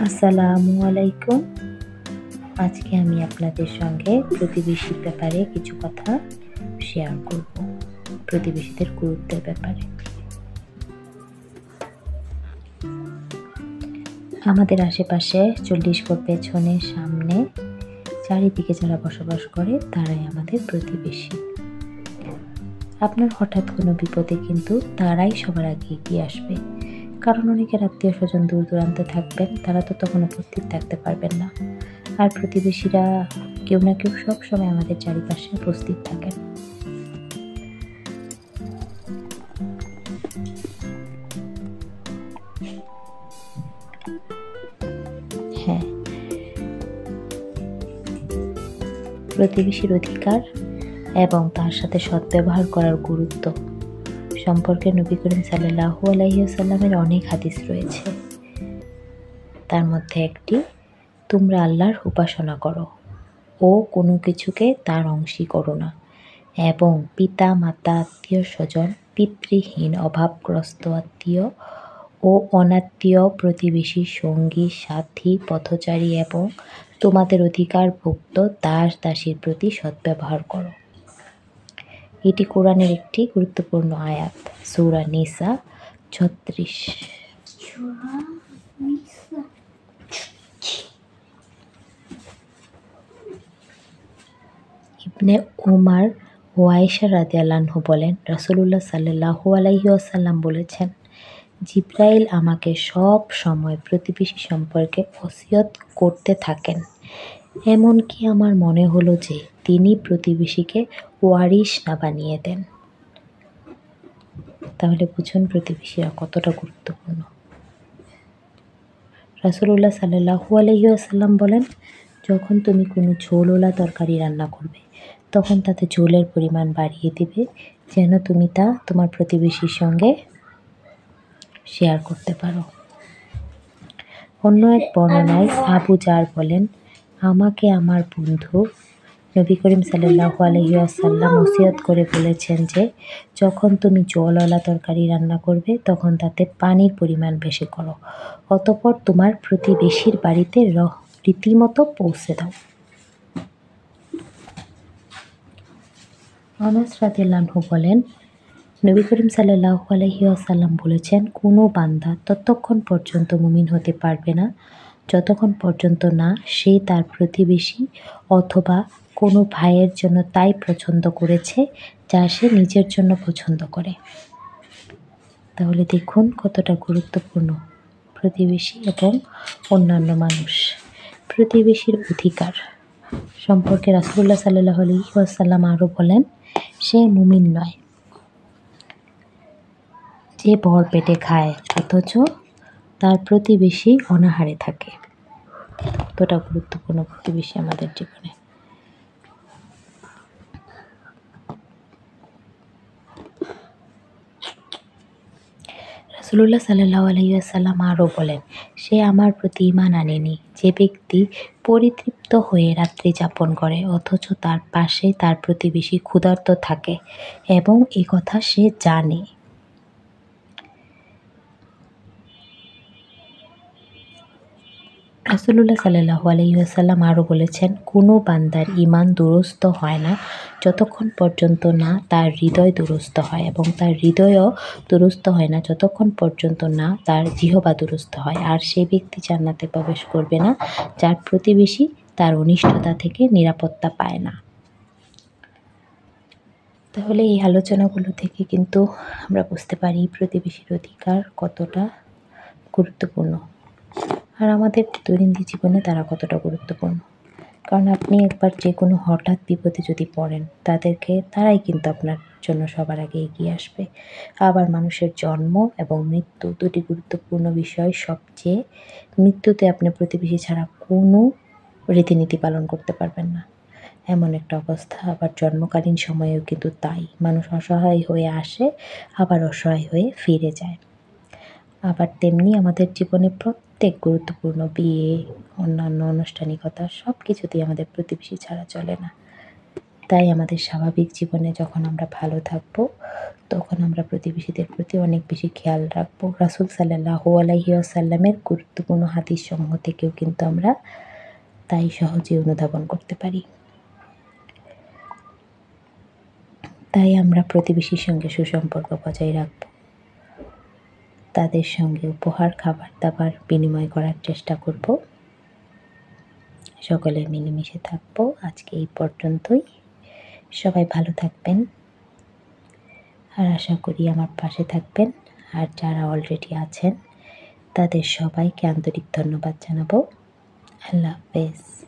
আসসালামু আলাইকুম। আজকে আমি আপনাদের সঙ্গে প্রতিবেশীর ব্যাপারে কিছু কথা শেয়ার করব। প্রতিবেশীদের গুরুত্বের ব্যাপারে। আমাদের আশেপাশে 40 গজ পেছনে, সামনে, চারিদিকে যারা বসবাস করে তারাই আমাদের প্রতিবেশী। আপনার হঠাৎ কোনো বিপদে কিন্তু তারাই সবার আগে এগিয়ে আসবে। কারণ অনেকের আত্মীয় স্বজন দূর দূরান্তে থাকবেন, তারা তো তখন উপস্থিত থাকতে পারবেন না। আর প্রতিবেশীরা কেউ না কেউ সবসময় আমাদের চারিপাশে উপস্থিত থাকেন। হ্যাঁ, প্রতিবেশীর অধিকার এবং তার সাথে সদ্ব্যবহার করার গুরুত্ব সম্পর্কে নবী করিম সাল্লাল্লাহু আলাইহি ওয়াসাল্লামের অনেক হাদিস রয়েছে। তার মধ্যে একটি, তোমরা আল্লাহর উপাসনা করো ও কোনো কিছুকে তার অংশী করো না, এবং পিতা মাতা আত্মীয় স্বজন, পিতৃহীন অভাবগ্রস্ত আত্মীয় ও অনাত্মীয় প্রতিবেশী, সঙ্গী সাথী, পথচারী এবং তোমাদের অধিকারভুক্ত দাস দাসীর প্রতি সদ্ব্যবহার করো। এটি কোরআনের একটি গুরুত্বপূর্ণ আয়াত, সূরা নিসা 36। ইবনে উমার ও আয়েশা রাদিয়াল্লাহু আনহু বলেন, রাসূলুল্লাহ সাল্লাল্লাহু আলাইহি ওয়াসাল্লাম বলেছেন, জিবরাইল আমাকে সব সময় প্রতিবেশী সম্পর্কে ওসিয়ত করতে থাকেন। এমনকি আমার মনে হলো যে তিনি প্রতিবেশীকে ওয়ারিশ না বানিয়ে দেন। তাহলে বুঝুন প্রতিবেশীরা কতটা গুরুত্বপূর্ণ। রাসূলুল্লাহ সাল্লাল্লাহু আলাইহি ওয়াসাল্লাম বলেন, যখন তুমি কোনো ঝোলওয়ালা তরকারি রান্না করবে, তখন তাতে ঝোলের পরিমাণ বাড়িয়ে দিবে, যেন তুমি তা তোমার প্রতিবেশীর সঙ্গে শেয়ার করতে পারো। অন্য এক বর্ণনায় আবু জার বলেন, আমাকে আমার বন্ধু নবী করিম সাল্লাল্লাহু আলাইহি ওয়াসাল্লাম ওসিয়ত করে বলেছেন যে, যখন তুমি জলওয়ালা তরকারি রান্না করবে, তখন তাতে পানির পরিমাণ বেশি করো, অতঃপর তোমার প্রতিবেশীর বাড়িতে রীতিমতো পৌঁছে দাও। আনাস রাদিয়াল্লাহু আনহু বলেন, নবী করিম সাল্লাল্লাহু আলাইহি ওয়াসাল্লাম বলেছেন, কোনো বান্দা ততক্ষণ পর্যন্ত মুমিন হতে পারবে না যতক্ষণ পর্যন্ত না সে তার প্রতিবেশী অথবা কোনো ভাইয়ের জন্য তাই পছন্দ করেছে যা সে নিজের জন্য পছন্দ করে। তাহলে দেখুন কতটা গুরুত্বপূর্ণ প্রতিবেশী এবং অন্যান্য মানুষ। প্রতিবেশীর অধিকার সম্পর্কে রাসূলুল্লাহ সাল্লাল্লাহু আলাইহি ওয়াসাল্লাম আরও বলেন, সে মুমিন নয় যে ভর পেটে খায় অথচ তার প্রতিবেশী অনাহারে থাকে। কতটা গুরুত্বপূর্ণ প্রতিবেশী আমাদের জীবনে। রাসূলুল্লাহ সাল্লাল্লাহু আলাইহি ওয়াসাল্লাম আরও বলেন, সে আমার প্রতি ঈমান আনেনি যে ব্যক্তি পরিতৃপ্ত হয়ে রাত্রি যাপন করে অথচ তার পাশে তার প্রতিবেশী ক্ষুধার্ত থাকে এবং এ কথা সে জানে। রাসূলুল্লাহ সাল্লাল্লাহু আলাইহি ওয়াসাল্লাম আরও বলেছেন, কোনো বান্দার ঈমান দুরস্ত হয় না যতক্ষণ পর্যন্ত না তার হৃদয় দুরস্ত হয়, এবং তার হৃদয়ও দুরস্ত হয় না যতক্ষণ পর্যন্ত না তার জিহবা দুরস্ত হয়। আর সে ব্যক্তি জান্নাতে প্রবেশ করবে না যার প্রতিবেশী তার অনিষ্টতা থেকে নিরাপত্তা পায় না। তাহলে এই আলোচনাগুলো থেকে কিন্তু আমরা বুঝতে পারি প্রতিবেশীর অধিকার কতটা গুরুত্বপূর্ণ, আর আমাদের দৈনন্দিন জীবনে তারা কতটা গুরুত্বপূর্ণ। কারণ আপনি একবার যে কোনো হঠাৎ বিপদে যদি পড়েন, তারাই কিন্তু আপনার জন্য সবার আগে এগিয়ে আসবে। আবার মানুষের জন্ম এবং মৃত্যু দুটি গুরুত্বপূর্ণ বিষয়। সবচেয়ে মৃত্যুতে আপনি প্রতিবেশী ছাড়া কোনো রীতিনীতি পালন করতে পারবেন না, এমন একটা অবস্থা। আবার জন্মকালীন সময়েও কিন্তু তাই, মানুষ অসহায় হয়ে আসে, আবার অসহায় হয়ে ফিরে যায়। আবার তেমনি আমাদের জীবনে প্রত্যেক গুরুত্বপূর্ণ বিয়ে, অন্যান্য আনুষ্ঠানিকতা সব কিছুতেই আমাদের প্রতিবেশী ছাড়া চলে না। তাই আমাদের স্বাভাবিক জীবনে যখন আমরা ভালো থাকবো, তখন আমরা প্রতিবেশীদের প্রতি অনেক বেশি খেয়াল রাখবো। রাসূল সাল্লাল্লাহু আলাইহি ওয়াসাল্লামের গুরুত্বপূর্ণ হাদিসসমূহ থেকেও কিন্তু আমরা তাই সহজে অনুধাবন করতে পারি। তাই আমরা প্রতিবেশীর সঙ্গে সুসম্পর্ক বজায় রাখব। তাদের সঙ্গে উপহার, খাবার-দাবার বিনিময় করার চেষ্টা করব। সকলে মিলেমিশে থাকব। আজকে এই পর্যন্তই। সবাই ভালো থাকবেন। আর আশা করি আমার পাশে থাকবেন। আর যারা অলরেডি আছেন তাদের সবাইকে আন্তরিক ধন্যবাদ জানাবো। আল্লাহ হাফেজ।